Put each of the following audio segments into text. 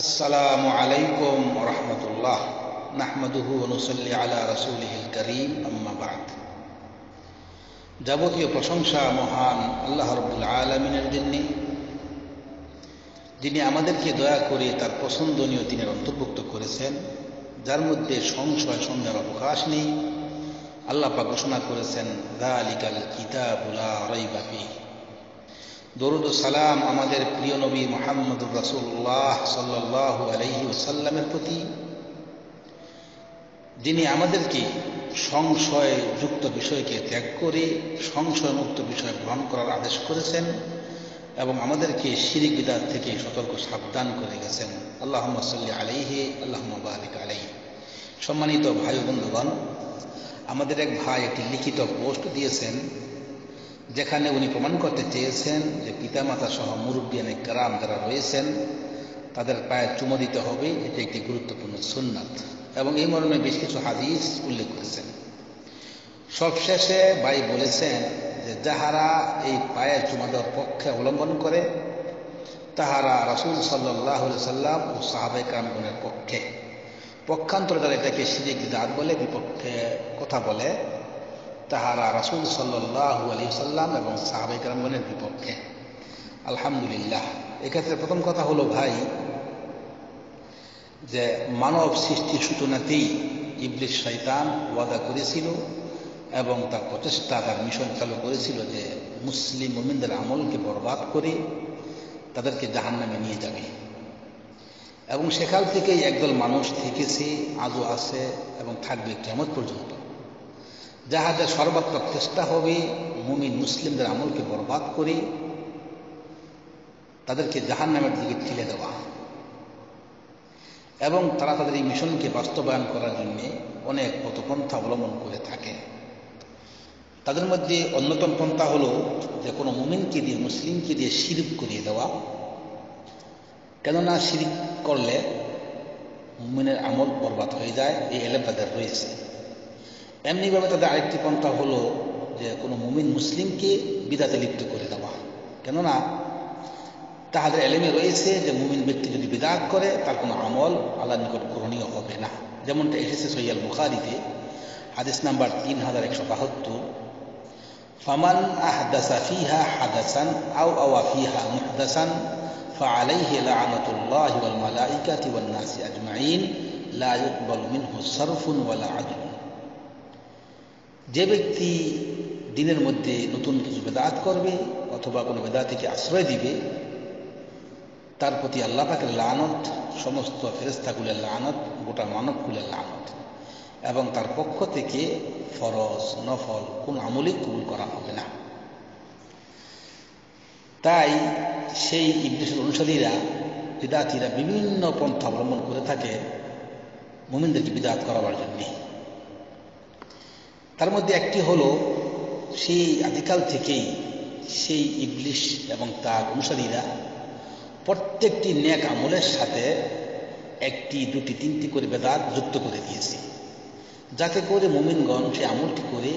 আসসালামু আলাইকুম ওয়া রাহমাতুল্লাহ নাহমাদুহু ওয়া নুসাল্লি আলা রাসূলিহিল কারীম আম্মা বা'দ। যাবতীয় প্রশংসা মহান আল্লাহ রাব্বুল আলামিনের জন্য, যিনি আমাদেরকে দয়া করে তার পছন্দনীয় দিনের অন্তর্ভুক্ত করেছেন, যার মধ্যে সংশয় সন্দেহের অবকাশ নেই। আল্লাহ পাক ঘোষণা করেছেন, যালিকাল কিতাবু লা রাইবা ফীহ। দরুদ ও সালাম আমাদের প্রিয় নবী মুহাম্মদুর রাসূলুল্লাহ সাল্লাল্লাহু আলাইহি ওয়াসাল্লামের প্রতি, যিনি আমাদেরকে সংশয়যুক্ত বিষয়কে ত্যাগ করে সংশয়মুক্ত বিষয় গ্রহণ করার আদেশ করেছেন এবং আমাদেরকে শিরক বিদআত থেকে সতর্ক সাবধান করে গেছেন। আল্লাহুম্মা সাল্লি আলাইহি আল্লাহুম্মা বারিক আলাইহি। সম্মানিত ভাই বন্ধুগণ, আমাদের এক ভাই একটি লিখিত পোস্ট দিয়েছেন, যেখানে উনি প্রমাণ করতে চেয়েছেন যে পিতামাতা সহ মুরব্বিয়ানে কেরাম যারা রয়েছেন তাদের পায়ে চুমো দিতে হবে, এটি একটি গুরুত্বপূর্ণ সুন্নাত, এবং এই মর্মে বেশ কিছু হাদিস উল্লেখ করেছেন। সবশেষে ভাই বলেছেন যে যাহারা এই পায়ে চুমা দেওয়ার পক্ষে অবলম্বন করে তাহারা রাসূল সাল্লাল্লাহু আলাইহি সাল্লাম ও সাহাবায়ে কেরামগণের পক্ষে, পক্ষান্তরে যারা এটাকে শিরক বিদআত বলে, বিপক্ষে কথা বলে, তাহারা রাসূল সাল্লাল্লাহু আলাইহি সাল্লাম এবং সাহাবায়ে কেরামগণের বিপক্ষে। আলহামদুলিল্লাহ। এক্ষেত্রে প্রথম কথা হলো ভাই, যে মানব সৃষ্টির সূচনাতেই ইবলিস শয়তান ওয়াদা করেছিল এবং তার প্রচেষ্টা, তার মিশন চালু করেছিল যে মুসলিম মুমিনদের আমলকে বরবাদ করে তাদেরকে জাহান্নামে নিয়ে যাবে, এবং সেকাল থেকেই একদল মানুষ থেকেছে, আজও আছে এবং থাকবে কিয়ামত পর্যন্ত, যাহাদের সর্বাত্মক চেষ্টা হবে মুমিন মুসলিমদের আমলকে বরবাদ করে তাদেরকে জাহান্নামের দিকে ঠেলে দেওয়া, এবং তারা তাদের এই মিশনকে বাস্তবায়ন করার জন্য অনেক পথপন্থা অবলম্বন করে থাকে। তাদের মধ্যে অন্যতম পন্থা হলো যে কোনো মুমিনকে দিয়ে, মুসলিমকে দিয়ে শিরক করিয়ে দেওয়া, কেননা শিরক করলে মুমিনের আমল বরবাদ হয়ে যায়, এই এলেম তাদের রয়েছে। এমনিভাবে তাদের আরেকটি পন্থা হলো যে কোনো মুমিন মুসলিমকে বিদআতে লিপ্ত করে দেওয়া, কেননা তাহাদের এলেমে রয়েছে যে মুমিন ব্যক্তি যদি বিদআত করে তার কোনো আমল আল্লাহর নিকট গ্রহণীয় হবে না। যেমনটা এসেছে সহিহ বুখারীতে হাদিস নাম্বার 3172, ফামান আহদাসা ফিহা হাদাসান আও আওয়া ফিহা মুহদাসান ফাআলাইহি লা'নাতুল্লাহি ওয়াল মালাইকাতি ওয়ান নাসি আজমাইন লা ইউকবালু মিনহু সারফুন ওয়ালা আদল। যে ব্যক্তি দিনের মধ্যে নতুন কিছু বেদাত করবে অথবা কোনো বেদাতিকে আশ্রয় দিবে, তার প্রতি আল্লাহ পাকের লানত, সমস্ত ফেরেশতাকুলের লানত, গোটা মানবকুলের লানত, এবং তার পক্ষ থেকে ফরজ নফল কোন আমলই কবুল করা হবে না। তাই সেই ইবলিসের অনুসারীরা, বিদআতীরা বিভিন্ন পন্থা অবলম্বন করে থাকে মুমিনদেরকে বিদআত করাবার জন্য। তার মধ্যে একটি হলো, সেই আদিকাল থেকেই সেই ইবলিস এবং তার অনুসারীরা প্রত্যেকটি নেক আমলের সাথে একটি, দুটি, তিনটি করে বেদাত যুক্ত করে দিয়েছে, যাতে করে মুমিনগণ সেই আমলটি করে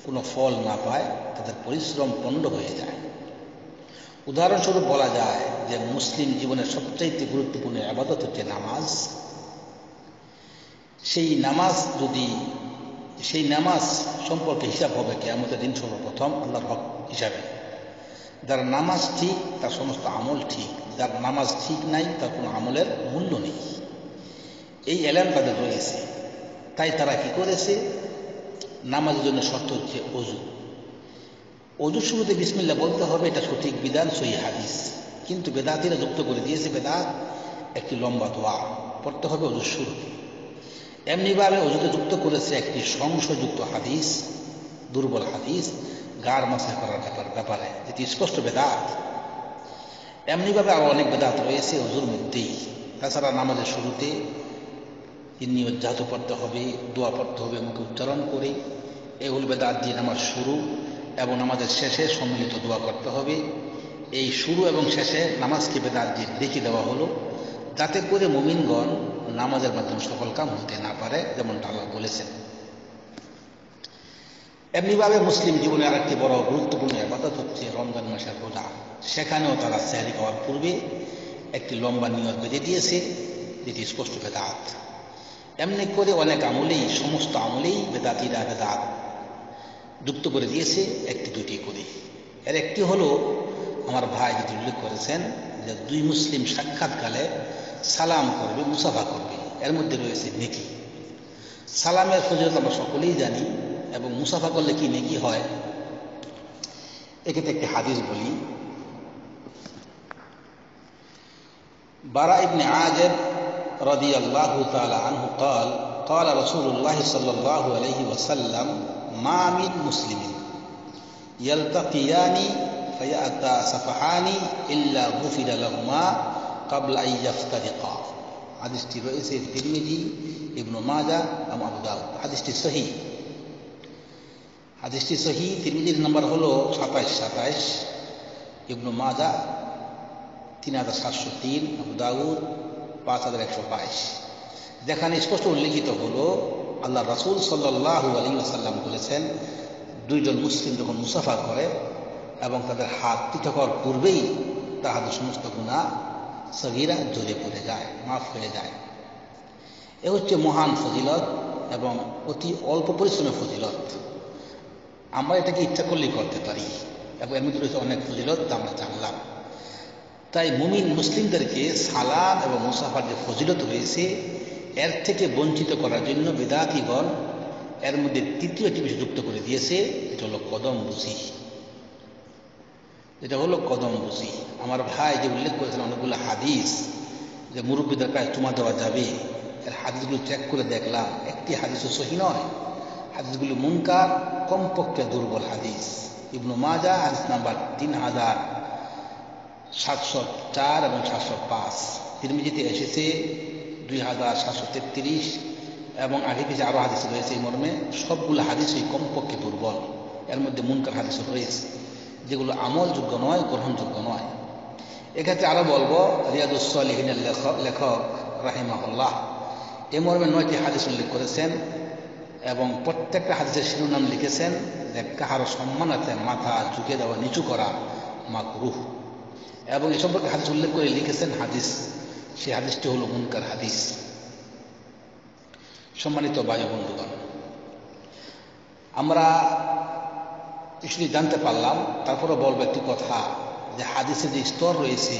কোনো ফল না পায়, তাদের পরিশ্রম পণ্ড হয়ে যায়। উদাহরণস্বরূপ বলা যায় যে মুসলিম জীবনের সবচাইতে গুরুত্বপূর্ণ ইবাদত হচ্ছে নামাজ। সেই নামাজ সম্পর্কে হিসাব হবে কিয়ামতের দিন সর্বপ্রথম আল্লাহর হক হিসাবে। যার নামাজ ঠিক তার সমস্ত আমল ঠিক, যার নামাজ ঠিক নাই তার কোনো আমলের মূল্য নেই। এই এলেম তাদের রয়েছে। তাই তারা কি করেছে, নামাজের জন্য শর্ত হচ্ছে অজু। অজুর শুরুতে বিসমিল্লাহ বলতে হবে, এটা সঠিক বিধান, সহিহ হাদিস। কিন্তু বেদাতীরা যুক্ত করে দিয়েছে বেদাত একটি লম্বা দোয়া পড়তে হবে অজুর শুরুতে। এমনিভাবে অজুতে যুক্ত করেছে একটি সংশয়যুক্ত হাদিস, দুর্বল হাদিস, গার মাসা করার ব্যাপারে, যেটি স্পষ্ট বেদাত। এমনিভাবে আরো অনেক বেদাত রয়েছে অজুর মধ্যেই। তাছাড়া নামাজের শুরুতে নিয়ত জাহাত পড়তে হবে, দোয়া পড়তে হবে মুখে উচ্চারণ করে, এগুলো বেদাত দিয়ে নামাজ শুরু, এবং নামাজের শেষে সম্মিলিত দোয়া করতে হবে। এই শুরু এবং শেষে নামাজকে বেদাত দিয়ে দেখিয়ে দেওয়া হলো, যাতে করে মুমিনগণ নামাজের মাধ্যমে সফল কাম হতে না পারে, যেমনটা আল্লাহ বলেছেন। এমনিভাবে মুসলিম জীবনে আরেকটি বড় গুরুত্বপূর্ণ ইবাদত হচ্ছে রমজান মাসের রোজা। সেখানেও তারা সেহরি খাওয়ার পূর্বে একটি লম্বা নিয়ত বেঁধে দিয়েছে, যেটি স্পষ্ট বেদাত। এমনি করে অনেক আমলেই, সমস্ত আমলেই বেদাতিরা বেদাত যুক্ত করে দিয়েছে, একটি দুটি করে। এর একটি হলো আমার ভাই যেটি উল্লেখ করেছেন যে দুই মুসলিম সাক্ষাৎকালে সালাম করবে, মুসাফা করবে, এর মধ্যে রয়েছে নেকি। সালামের ফজিলত আমরা সকলেই জানি, এবং মুসাফা করলে কি নেকি হয়, এক্ষেত্রে একটি হাদিস বলি। বারা ইবনে আযিব রাদিয়াল্লাহু তাআলা আনহু قال قال رسول الله صلى الله عليه وسلم ما من مسلم يلتقيان فيتسافحان إلا غفر لهما قبل أن يفترقا। হাদিসটি রয়েছে তিরমিজি, ইবনে মাজাহ এবং আবু দাউদ। হাদিসটি সহিহ। হাদিসটি সহিহ। তিরমিজির নম্বর হলো 2727, ইবনে মাজাহ 3703, আবু দাউদ 5122। যেখানে স্পষ্ট উল্লেখিত হলো আল্লাহ রাসূল সাল্লাল্লাহু আলাইহি ওয়াসাল্লাম বলেছেন, দুইজন মুসলিম যখন মুসাফা করে এবং তাদের হাত পৃথক হওয়ার পূর্বেই তাহাদের সমস্ত গুনাহ সগীরা ঝরে পড়ে যায়, মাফ হয়ে যায়। এ হচ্ছে মহান ফজিলত এবং অতি অল্প পরিশ্রমের ফজিলত। আমরা এটাকে ইচ্ছা করলেই করতে পারি, এবং এর মধ্যে রয়েছে অনেক ফজিলত, তা আমরা জানলাম। তাই মুমিন মুসলিমদেরকে সালাম এবং মুসাফার যে ফজিলত রয়েছে, এর থেকে বঞ্চিত করার জন্য বিদাতিগণ এর মধ্যে তৃতীয় একটি বিষয় যুক্ত করে দিয়েছে, এটা হলো কদম বুঝি। এটা হলো কদম বুঝি। আমার ভাই যে উল্লেখ করেছেন অনেকগুলো হাদিস যে মুরব্বীদের পায়ে চুমা দেওয়া যাবে, এর হাদিসগুলো চেক করে দেখলাম, একটি হাদিসও সহি নয়। হাদিসগুলো মুনকার, কমপক্ষে দুর্বল হাদিস। ইবনে মাজাহ হাদিস নাম্বার 3704 এবং 705। তিরমিজিতে এসেছে 2733, এবং আগে পিছিয়ে আরো হাদিস রয়েছে এই মর্মে। সবগুলো হাদিসই কমপক্ষে দুর্বল। এর মধ্যে মুনকার হাদিসও রয়েছে, যেগুলো আমলযোগ্য নয়, গ্রহণযোগ্য নয়। এক্ষেত্রে আরো বলবো, রিয়াদুস সালিহিনের লেখক রাহিমাহুল্লাহ এ মর্মে 9টি হাদিস উল্লেখ করেছেন, এবং প্রত্যেকটা হাদিসের শিরোনাম লিখেছেন যে কাহারো সম্মানার্থে মাথা ঝুঁকে দেওয়া, নিচু করা মাকরুহ, এবং এ সম্পর্কে হাদিস উল্লেখ করে লিখেছেন হাদিস, সেই হাদিসটি হলো মুনকার হাদিস। সম্মানিত ভাই বন্ধুগণ, আমরা কিছুটি জানতে পারলাম। তারপরে বলবো একটি কথা, যে হাদিসের যে স্তর রয়েছে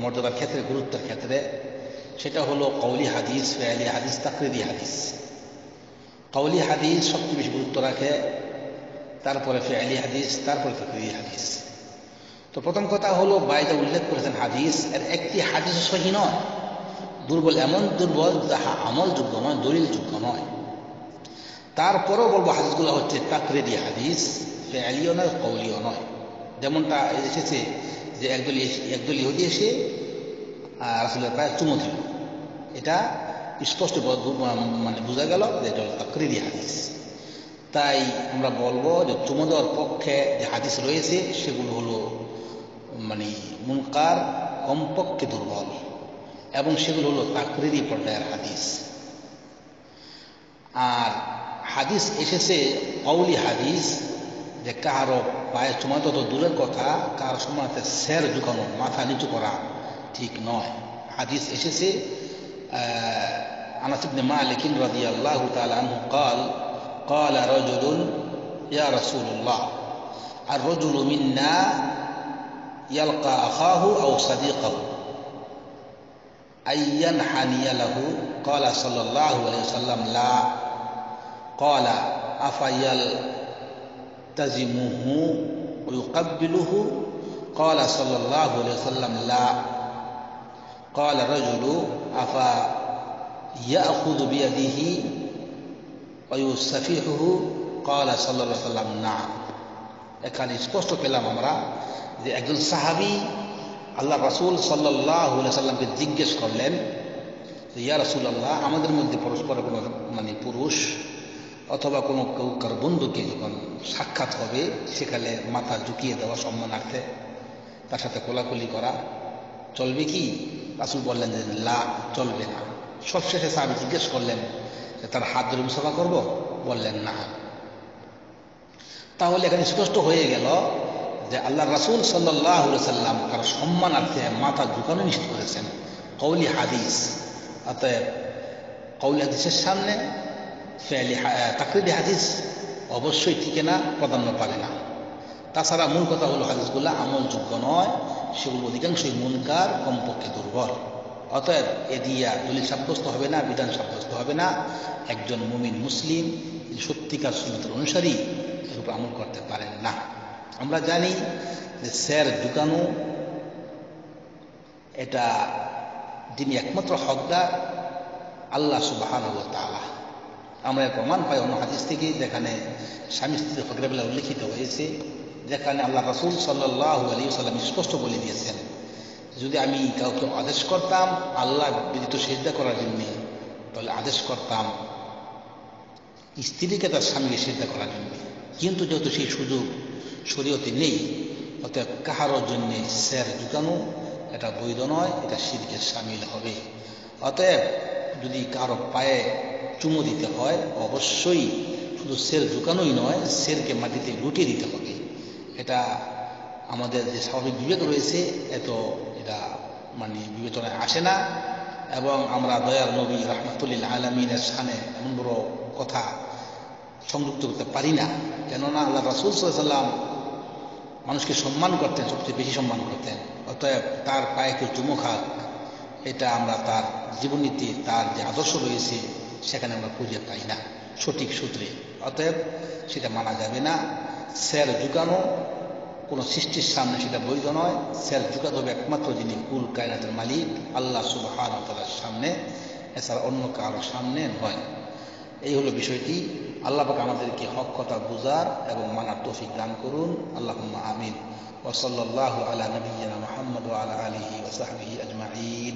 মর্যাদার ক্ষেত্রে, গুরুত্বের ক্ষেত্রে, সেটা হলো কওলি হাদিস, ফি'লি হাদিস, তাকরিরি হাদিস। কওলি হাদিস সবচেয়ে বেশি গুরুত্ব রাখে, তারপরে ফি'লি হাদিস, তারপরে তাকরিরি হাদিস। তো প্রথম কথা হলো, বাইরে উল্লেখ করেছেন হাদিস, এর একটি হাদিস সহিহ নয়, দুর্বল, এমন দুর্বল যাহা আমলযোগ্য নয়, দলিলযোগ্য নয়। তারপরেও বলবো হাদিসগুলো হচ্ছে তাকরিরি হাদিস, ফি'লিও নয়, কওলিও নয়। যেমনটা এসেছে যে একদল ইহুদি এসে রাসূলের পায়ে চুমু দিল, এটা স্পষ্ট মানে বোঝা গেল যে এটা হলো তাকরিরি হাদিস। তাই আমরা বলবো যে চুমু দেওয়ার পক্ষে যে হাদিস রয়েছে সেগুলো হলো মানে মুনকার, কমপক্ষে দুর্বল, এবং সেগুলো হলো তাকরিরি পর্যায়ের হাদিস। আর হাদিস এসেছে কওলি হাদিস, যে কাহারো পায়ে চুমা তো দূরের কথা, কাহারো সময়তে সের ঝুঁকানো, মাথা নিচু করা ঠিক নয়। হাদিস এসেছে আনাস ইবনে মালিক রাদিয়াল্লাহু তাআলা আনহু قال قال رجل يا رسول الله الرجل منا يلقى أخاه أو صديقه أن ينحني له قال صلى الله عليه وسلم لا قال أفيلتزمه ويقبله قال صلى الله عليه وسلم لا قال الرجل أفيأخذ بيده ويسفحه قال صلى الله عليه وسلم نعم। এখানে স্পষ্ট পেলাম আমরা যে একজন সাহাবী আল্লাহ রাসূল সাল্লাল্লাহু আলাইহি ওয়াসাল্লামকে জিজ্ঞেস করলেন, ইয়া রাসূলুল্লাহ, আমাদের মধ্যে পরস্পর কোনো মানে পুরুষ অথবা কোনো কেউ কার বন্ধুকে যখন সাক্ষাৎ হবে, সেখানে মাথা ঝুঁকিয়ে দেওয়া সম্মানার্থে তার সাথে কোলাকুলি করা চলবে কি? রাসূল বললেন যে লা, চলবে না। সবশেষে সাহাবী জিজ্ঞেস করলেন যে তার হাত ধরে মুসাফা করবো? বললেন না। তাহলে এখানে স্পষ্ট হয়ে গেল যে আল্লাহ রাসূল সাল্লাল্লাহু আলাইহি সাল্লাম কারো সম্মানার্থে মাথা ঝুঁকানো নিষেধ করেছেন, কওলি হাদিস। অতএব কওলি হাদিসের সামনে তাকরিরি হাদিস অবশ্যই ঠিকানা প্রাধান্য পাবে না। তাছাড়া মূল কথা হলো হাদিসগুলো আমলযোগ্য নয়, সেগুলো অধিকাংশই মুনকার, কমপক্ষে দুর্বল। অতএব এ দিয়া দলিল সাব্যস্ত হবে না, বিধান সাব্যস্ত হবে না। একজন মুমিন মুসলিম সত্যিকার সুন্নতের অনুসারী এর উপর আমল করতে পারেন না। আমরা জানি যে স্যার ঝুঁকানো এটা যিনি একমাত্র হকদার আল্লাহ সুবহানাহু ওয়া তাআলা। আমরা প্রমাণ পাই অন্য হাদিস থেকে, যেখানে স্বামী স্ত্রীর হকের বেলা উল্লেখিত হয়েছে, যেখানে আল্লাহ রাসূল সাল্লাল্লাহু আলাইহি ওয়াসাল্লাম স্পষ্ট বলে দিয়েছেন, যদি আমি কাউকে আদেশ করতাম আল্লাহ ব্যতীত সিজদা করার জন্য, তাহলে আদেশ করতাম স্ত্রীকে তার স্বামীকে সিজদা করার জন্য। কিন্তু যেহেতু সেই সুযোগ শরীয়তে নেই, অতএব কাহারও জন্য স্যার ঝুঁকানো এটা বৈধ নয়, এটা শিরকের শামিল হবে। অতএব যদি কারো পায়ে চুমো দিতে হয়, অবশ্যই শুধু সের ঝুঁকানোই নয়, সেরকে মাটিতে লুটিয়ে দিতে হবে। এটা আমাদের যে স্বাভাবিক বিবেক রয়েছে এটা বিবেচনায় আসে না। এবং আমরা দয়াল নবী রাহমাতুল আলামিনের শানে এমন বড় কথা সংযুক্ত করতে পারি না। কেননা আল্লাহ রাসূল সাল্লাল্লাহু আলাইহি ওয়াসাল্লাম মানুষকে সম্মান করতেন, সবচেয়ে বেশি সম্মান করতেন। অতএব তার পায়ে কেউ চুমো খাক, এটা আমরা তার জীবনীতে তার যে আদর্শ রয়েছে সেখানে আমরা খুঁজে পাই না সঠিক সূত্রে। অতএব সেটা মানা যাবে না। স্যার ঝুঁকানো কোনো সৃষ্টির সামনে সেটা বৈধ নয়। স্যার ঝুঁকাতে হবে একমাত্র যিনি কুল কায়নাতের মালিক আল্লাহ সুবহানাহু ওয়া তাআলার সামনে, এছাড়া অন্য কারোর সামনে নয়। এই হলো বিষয়টি। আল্লাহ পাক আমাদেরকে হক কথা বুঝার এবং মানার তৌফিক দান করুন। আল্লাহুম্মা আমিন। ওয়া সাল্লাল্লাহু আলা নাবিয়্যিনা মুহাম্মদ ওয়া আলা আলিহি ওয়া সাহবিহি আজমাইন।